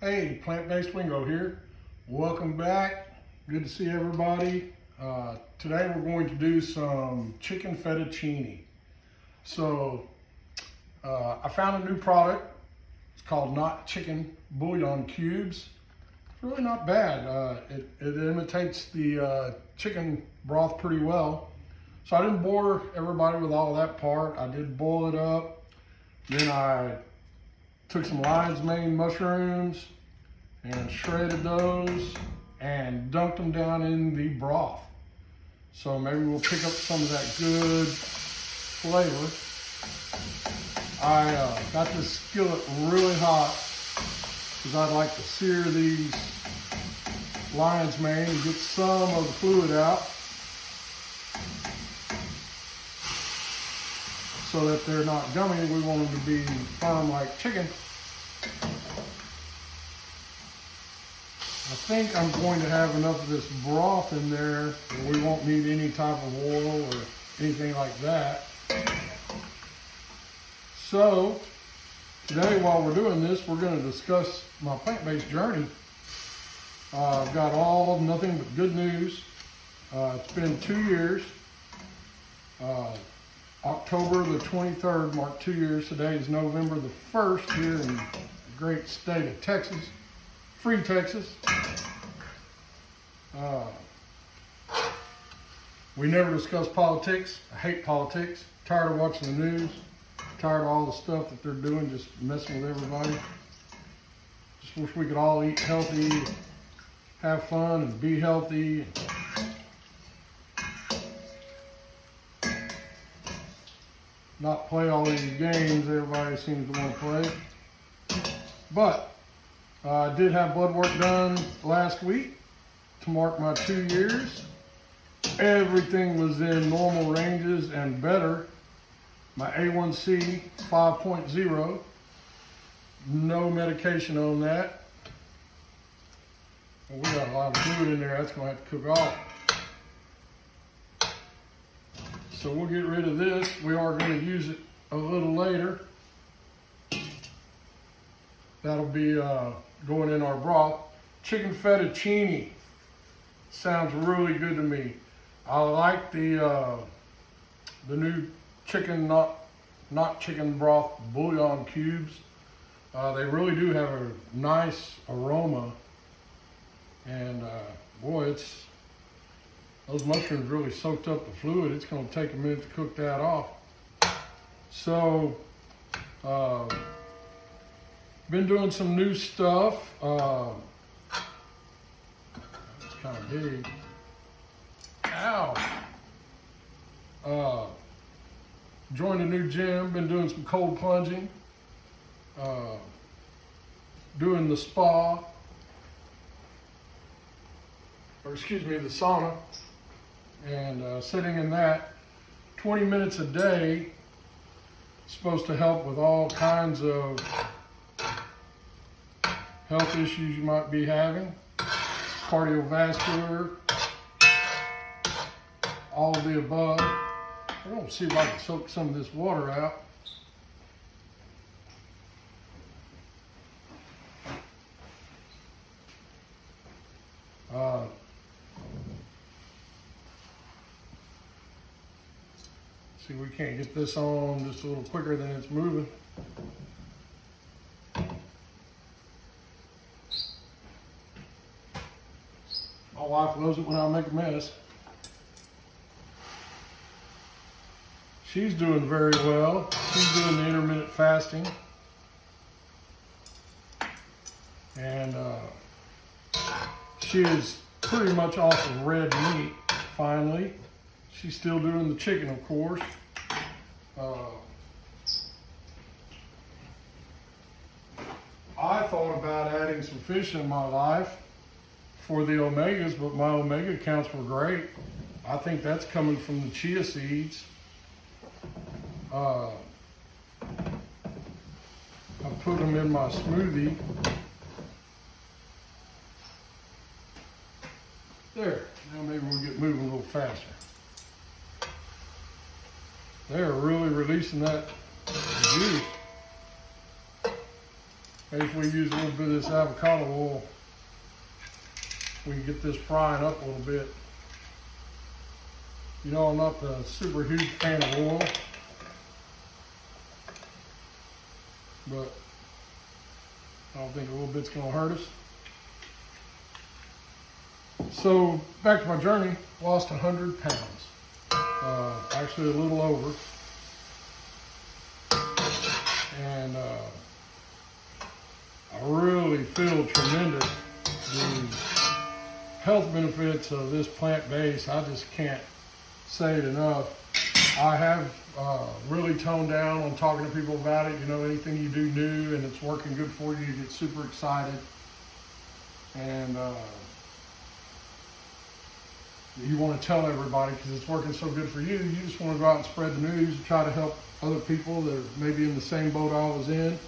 Hey, Plant-Based Wingo here. Welcome back. Good to see everybody. Today we're going to do some chicken fettuccine. So I found a new product. It's called Not Chicken Bouillon Cubes. It's really not bad. It imitates the chicken broth pretty well. So I didn't bore everybody with all that part. I did boil it up. Then I took some lion's mane mushrooms and shredded those and dunked them down in the broth. So maybe we'll pick up some of that good flavor. I got this skillet really hot because I'd like to sear these lion's mane and get some of the fluid out so that they're not gummy. We want them to be firm like chicken. I think I'm going to have enough of this broth in there that we won't need any type of oil or anything like that. So today, while we're doing this, we're going to discuss my plant-based journey. I've got nothing but good news. It's been 2 years. October the 23rd marked 2 years. Today is November the 1st here in the great state of Texas. Free Texas. We never discuss politics. I hate politics. Tired of watching the news. Tired of all the stuff that they're doing, just messing with everybody. Just wish we could all eat healthy, have fun, and be healthy. Not play all these games everybody seems to want to play. But I did have blood work done last week to mark my 2 years. Everything was in normal ranges and better. My A1C 5.0. No medication on that. Well, we got a lot of fluid in there. That's going to have to cook off. So we'll get rid of this. We are going to use it a little later. That'll be going in our broth. Chicken fettuccine sounds really good to me. I like the new chicken not chicken broth bouillon cubes. They really do have a nice aroma, and boy, those mushrooms really soaked up the fluid. It's going to take a minute to cook that off. So, been doing some new stuff. It's kind of big. Ow! Joined a new gym. Been doing some cold plunging. Doing the spa. Or excuse me, the sauna. And sitting in that 20 minutes a day. Supposed to help with all kinds of health issues you might be having, cardiovascular, all of the above. I'm going to see if I can soak some of this water out. See, we can't get this on just a little quicker than it's moving. My wife loves it when I make a mess. She's doing very well. She's doing the intermittent fasting. And she is pretty much off of red meat, finally. She's still doing the chicken, of course. I thought about adding some fish in my life for the omegas, but my omega counts were great. I think that's coming from the chia seeds. I put them in my smoothie. There, now maybe we'll get moving a little faster. They're really releasing that juice. Maybe if we use a little bit of this avocado oil, we can get this frying up a little bit. You know, I'm not a super huge fan of oil, but I don't think a little bit's gonna hurt us. So back to my journey, lost 100 pounds, actually a little over. And I really feel tremendous. The health benefits of this plant-based, I just can't say it enough. I have really toned down on talking to people about it. You know, anything you do new and it's working good for you, you get super excited. And you want to tell everybody because it's working so good for you. You just want to go out and spread the news and try to help other people that are maybe in the same boat I was in.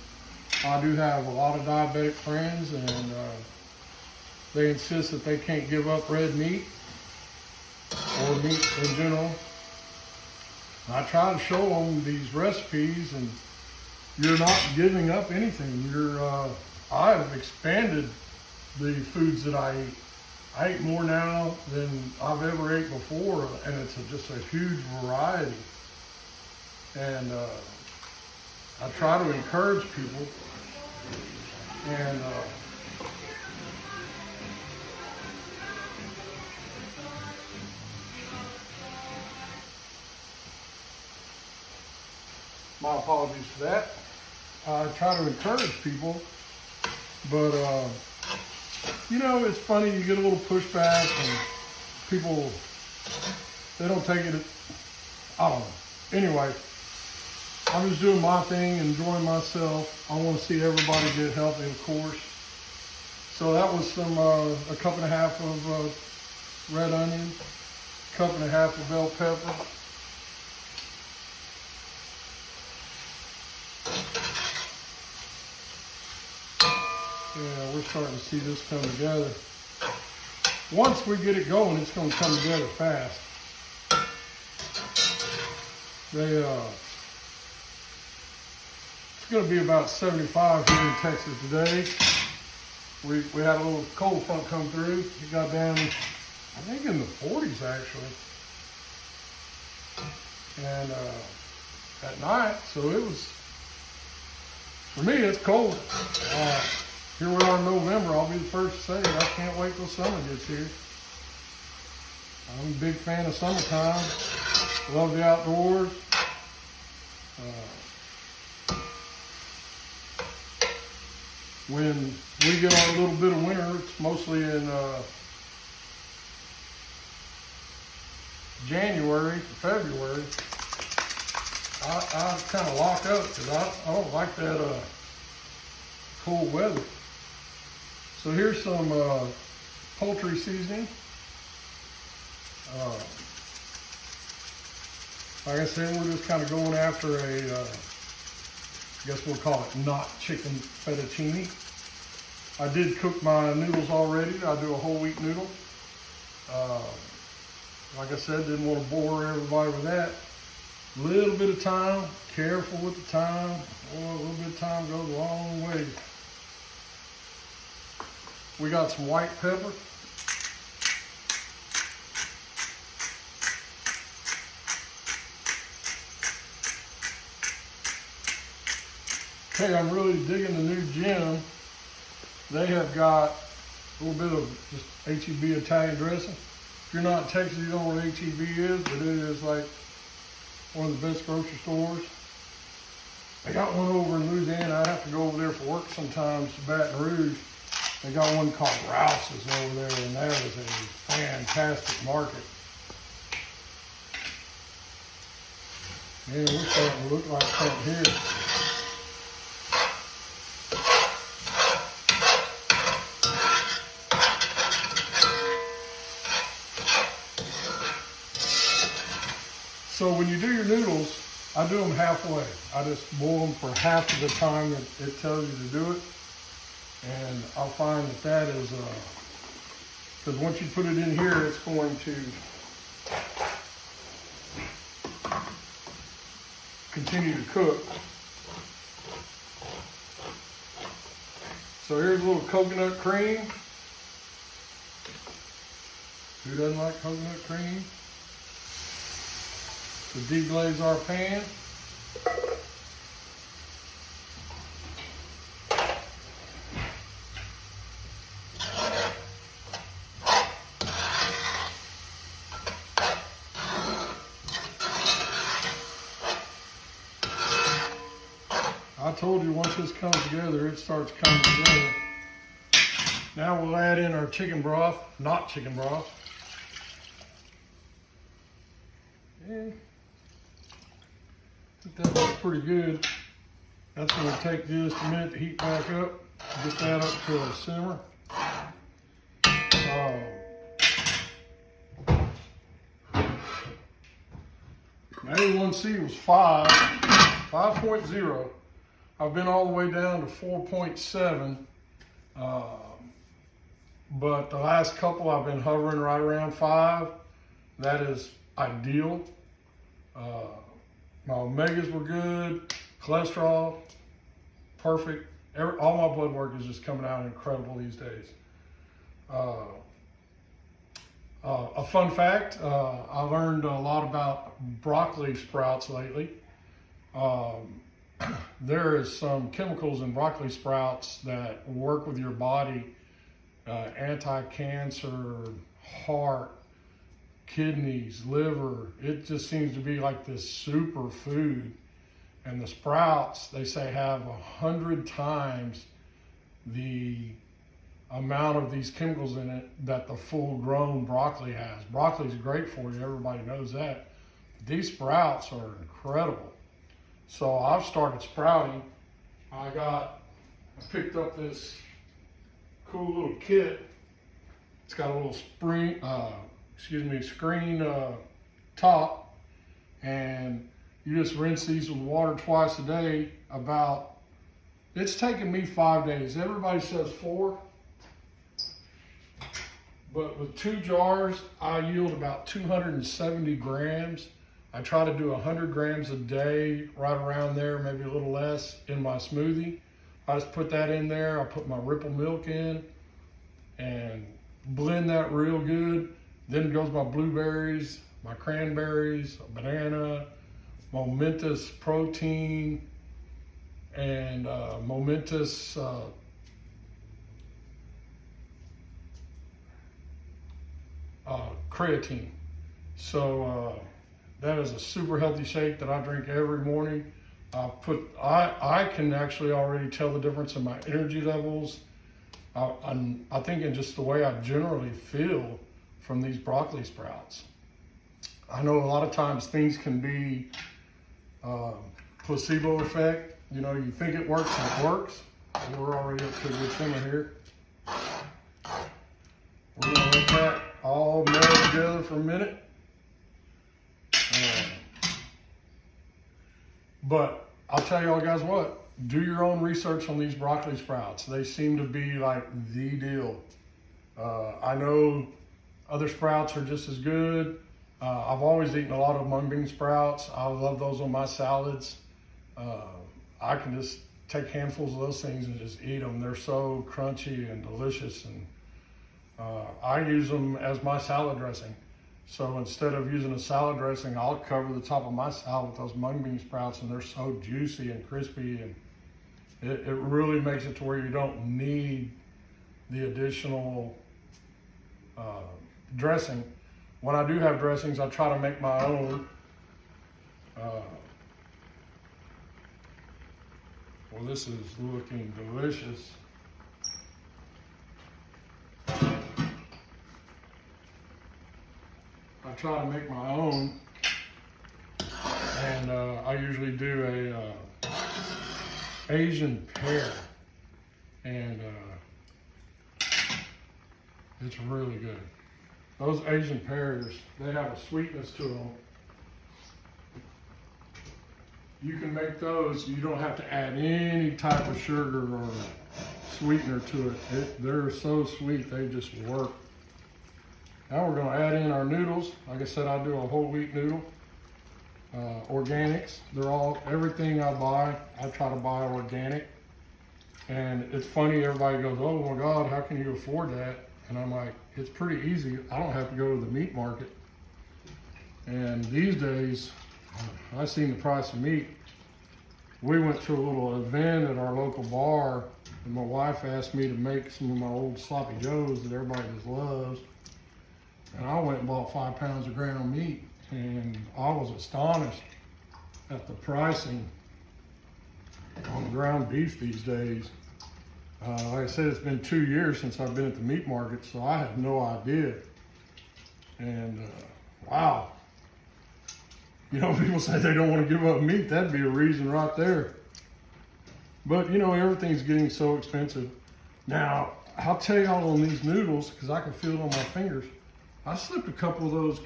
I do have a lot of diabetic friends, and they insist that they can't give up red meat or meat in general. I try to show them these recipes, and you're not giving up anything. I've expanded the foods that I eat. I eat more now than I've ever ate before, and it's just a huge variety. And I try to encourage people, and my apologies for that. I try to encourage people, but you know, it's funny, you get a little pushback and people, they don't take it, I don't know. Anyway, I'm just doing my thing, enjoying myself. I want to see everybody get healthy, of course. So that was some, a cup and a half of red onion, cup and a half of bell pepper. Yeah, we're starting to see this come together. Once we get it going, it's going to come together fast. It's going to be about 75 here in Texas today. We had a little cold front come through. It got down, I think, in the 40s actually. And at night, so it was, for me, it's cold. Here we are in November. I'll be the first to say it. I can't wait till summer gets here. I'm a big fan of summertime. Love the outdoors. When we get on a little bit of winter, it's mostly in January, February. I kind of lock up because I don't like that cold weather. So here's some poultry seasoning. Like I said, we're just kind of going after a, I guess we'll call it not chicken fettuccine. I did cook my noodles already. I do a whole wheat noodle. Like I said, didn't want to bore everybody with that. A little bit of time, careful with the time. Boy, a little bit of time goes a long way. We got some white pepper. Okay, I'm really digging the new gym. They have got a little bit of just H-E-B Italian dressing. If you're not in Texas, you don't know what H-E-B is, but it is like one of the best grocery stores. They got one over in Louisiana. I have to go over there for work sometimes to Baton Rouge. They got one called Rouse's over there, and that is a fantastic market. Man, we're starting to look like something here. So when you do your noodles, I do them halfway. I just boil them for half of the time that it tells you to do it. And I'll find that that is, because once you put it in here, it's going to continue to cook. So here's a little coconut cream. Who doesn't like coconut cream? To deglaze our pan. I told you once this comes together, it starts coming together. Now we'll add in our chicken broth, not chicken broth. And I think that looks pretty good. That's going to take just a minute to heat back up. Get that up to a simmer. My A1C was 5.0. I've been all the way down to 4.7. But the last couple I've been hovering right around 5. That is ideal. My omegas were good, cholesterol, perfect. All my blood work is just coming out incredible these days. A fun fact, I learned a lot about broccoli sprouts lately. There is some chemicals in broccoli sprouts that work with your body, anti-cancer, heart, kidneys, liver. It just seems to be like this super food. And the sprouts, they say, have 100 times the amount of these chemicals in it that the full-grown broccoli has. Broccoli's great for you, everybody knows that. These sprouts are incredible. So I've started sprouting. I picked up this cool little kit. It's got a little screen top, and you just rinse these with water twice a day. It's taken me 5 days. Everybody says 4, but with 2 jars, I yield about 270 grams. I try to do 100 grams a day, right around there, maybe a little less, in my smoothie. I just put that in there. I put my Ripple milk in and blend that real good. Then goes my blueberries, my cranberries, a banana, Momentous protein, and Momentous creatine. So that is a super healthy shake that I drink every morning. I can actually already tell the difference in my energy levels. I think in just the way I generally feel from these broccoli sprouts. I know a lot of times things can be placebo effect. You know, you think it works and it works. We're already up to a good simmer here. We're gonna let that all meld together for a minute. But I'll tell y'all guys what, do your own research on these broccoli sprouts. They seem to be like the deal. I know other sprouts are just as good. I've always eaten a lot of mung bean sprouts. I love those on my salads. I can just take handfuls of those things and just eat them. They're so crunchy and delicious. And I use them as my salad dressing. So instead of using a salad dressing, I'll cover the top of my salad with those mung bean sprouts, and they're so juicy and crispy, and it really makes it to where you don't need the additional dressing. When I do have dressings, I try to make my own. Well, this is looking delicious. I try to make my own, and I usually do a Asian pear, and it's really good. Those Asian pears, they have a sweetness to them. You can make those, you don't have to add any type of sugar or sweetener to it. They're so sweet, they just work. Now we're going to add in our noodles. Like I said, I do a whole wheat noodle. Organics. Everything I buy, I try to buy organic. And it's funny, everybody goes, oh my God, how can you afford that? And I'm like, it's pretty easy. I don't have to go to the meat market. And these days, I seen the price of meat. We went to a little event at our local bar, and my wife asked me to make some of my old sloppy joes that everybody just loves. And I went and bought 5 pounds of ground meat, and I was astonished at the pricing on ground beef these days. Like I said, it's been 2 years since I've been at the meat market, so I have no idea. And wow. You know, people say they don't want to give up meat. That'd be a reason right there. But, you know, everything's getting so expensive. Now, I'll tell y'all on these noodles, because I can feel it on my fingers, I slipped a couple of those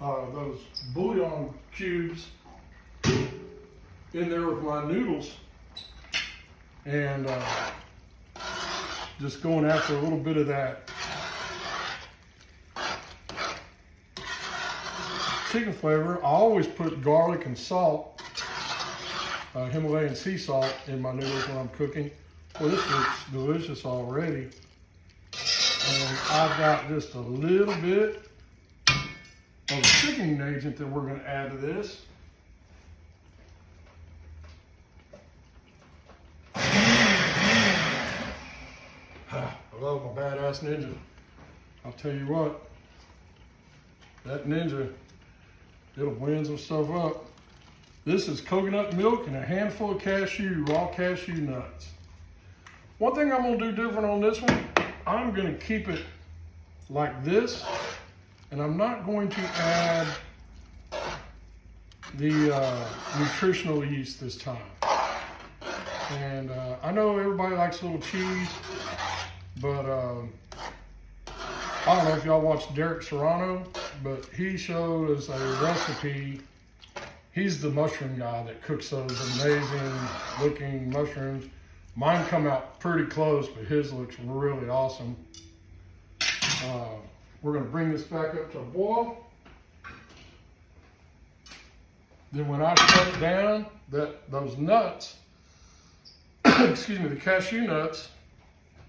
those bouillon cubes in there with my noodles. And just going after a little bit of that chicken flavor. I always put garlic and salt, Himalayan sea salt, in my noodles when I'm cooking. Well, this looks delicious already. And I've got just a little bit of a thickening agent that we're going to add to this. I love my badass Ninja. I'll tell you what, that Ninja, it'll blend some stuff up. This is coconut milk and a handful of raw cashew nuts. One thing I'm gonna do different on this one, I'm gonna keep it like this, and I'm not going to add the nutritional yeast this time. And I know everybody likes a little cheese, but I don't know if y'all watch Derek Serrano, but he showed us a recipe. He's the mushroom guy that cooks those amazing looking mushrooms. Mine come out pretty close, but his looks really awesome. We're gonna bring this back up to a boil. Then when I shut it down, those nuts, excuse me, the cashew nuts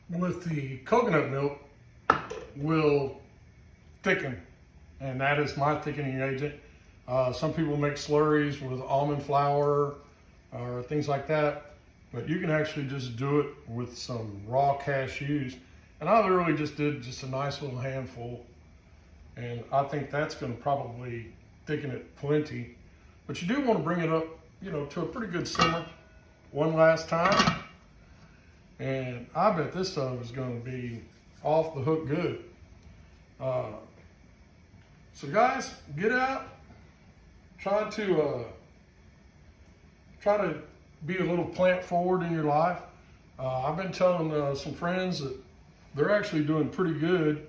with the coconut milk will thicken, and that is my thickening agent. Some people make slurries with almond flour or things like that, but you can actually just do it with some raw cashews. And I literally just did just a nice little handful, and I think that's going to probably thicken it plenty. But you do want to bring it up, you know, to a pretty good simmer one last time. And I bet this stuff is going to be off the hook good. So guys, get out, try to be a little plant forward in your life. I've been telling some friends that they're actually doing pretty good.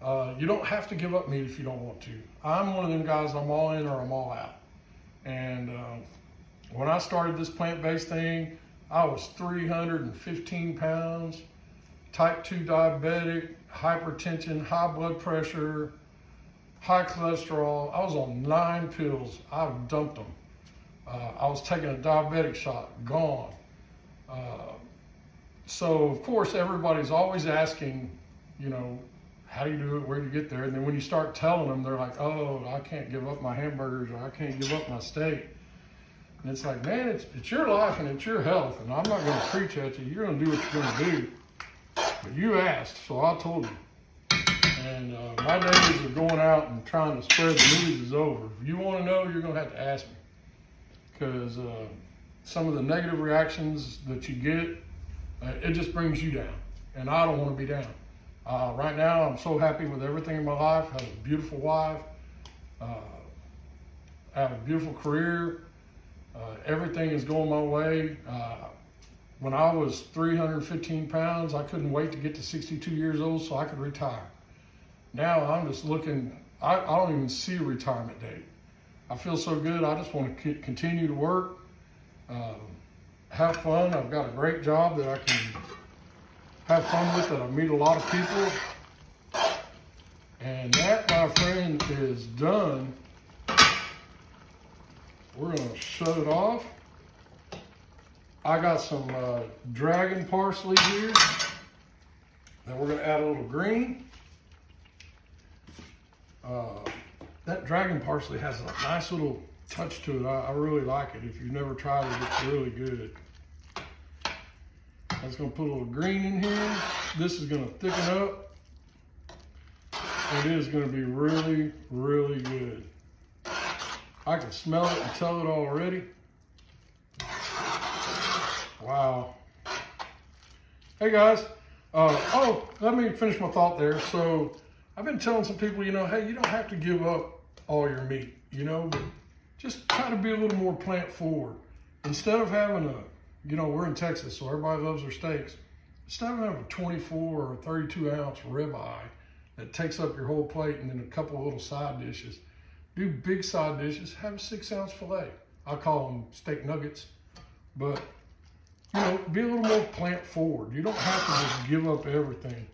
You don't have to give up meat if you don't want to. I'm one of them guys, I'm all in or I'm all out. And when I started this plant-based thing, I was 315 pounds, type 2 diabetic, hypertension, high blood pressure, high cholesterol. I was on 9 pills. I dumped them. I was taking a diabetic shot, gone. So of course, everybody's always asking, you know, how do you do it? Where do you get there? And then when you start telling them, they're like, oh, I can't give up my hamburgers, or I can't give up my steak. And it's like, man, it's your life and it's your health, and I'm not going to preach at you. You're going to do what you're going to do. But you asked, so I told you. And my days of going out and trying to spread the news is over. If you want to know, you're going to have to ask me. Because some of the negative reactions that you get, it just brings you down. And I don't want to be down. Right now, I'm so happy with everything in my life. I have a beautiful wife. I have a beautiful career. Everything is going my way. When I was 315 pounds, I couldn't wait to get to 62 years old so I could retire. Now I'm just looking, I don't even see a retirement date. I feel so good. I just want to continue to work, have fun. I've got a great job that I can have fun with, that I meet a lot of people. And that, my friend, is done. We're going to shut it off. I got some dragon parsley here. Then we're gonna add a little green. That dragon parsley has a nice little touch to it. I really like it. If you've never tried it, it's really good. I'm just gonna put a little green in here. This is gonna thicken up. It is gonna be really, really good. I can smell it and tell it already. Wow. Hey guys. Let me finish my thought there. So I've been telling some people, hey, you don't have to give up all your meat, but just try to be a little more plant forward. Instead of having we're in Texas, so everybody loves their steaks. Instead of having a 24 or 32 ounce ribeye that takes up your whole plate and then a couple of little side dishes, do big side dishes, have a 6 ounce filet. I call them steak nuggets, but be a little more plant forward. You don't have to just give up everything,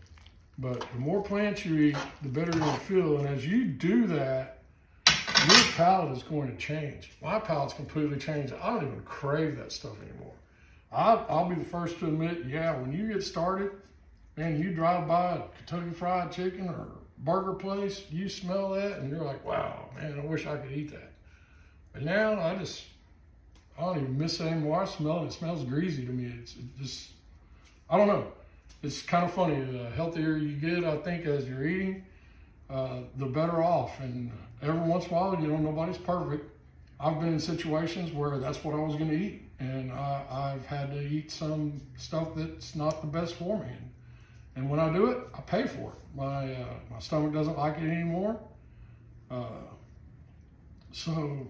but the more plants you eat, the better you're gonna feel. And as you do that, your palate is going to change. My palate's completely changed. I don't even crave that stuff anymore. I'll be the first to admit, when you get started, man, you drive by a Kentucky Fried Chicken or burger place, you smell that and you're like, wow, man, I wish I could eat that. But now I don't even miss it anymore. I smell it. It smells greasy to me. It just, I don't know. It's kind of funny. The healthier you get, I think, as you're eating, the better off. And every once in a while, nobody's perfect. I've been in situations where that's what I was going to eat. And I've had to eat some stuff that's not the best for me. And when I do it, I pay for it. My stomach doesn't like it anymore. So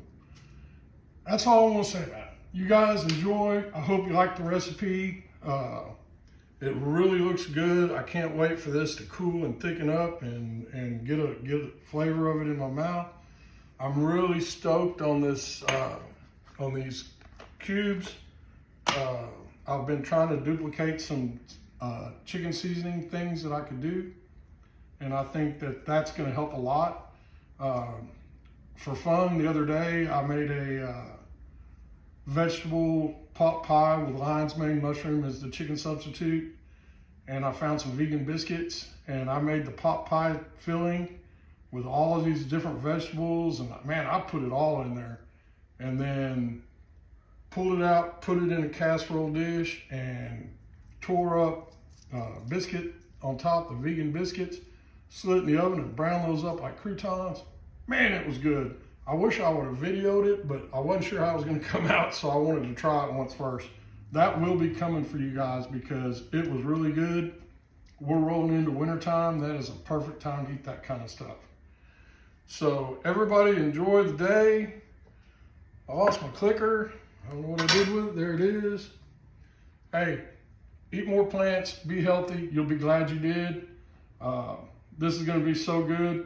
that's all I want to say about it. You guys enjoy. I hope you like the recipe. It really looks good. I can't wait for this to cool and thicken up and get a flavor of it in my mouth. I'm really stoked on this, on these cubes. I've been trying to duplicate some chicken seasoning things that I could do, and I think that that's going to help a lot. For fun, the other day I made a vegetable pot pie with lion's mane mushroom as the chicken substitute, and I found some vegan biscuits, and I made the pot pie filling with all of these different vegetables, and man, I put it all in there, and then pulled it out, put it in a casserole dish, and tore up biscuit on top, the vegan biscuits, slid it in the oven and browned those up like croutons. Man, it was good. I wish I would have videoed it, but I wasn't sure how it was going to come out, so I wanted to try it once first. That will be coming for you guys because it was really good. We're rolling into wintertime. That is a perfect time to eat that kind of stuff. So everybody enjoy the day. I lost my clicker. I don't know what I did with it. There it is. Hey, eat more plants, be healthy. You'll be glad you did. This is going to be so good.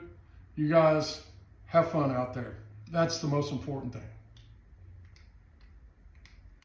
You guys have fun out there. That's the most important thing.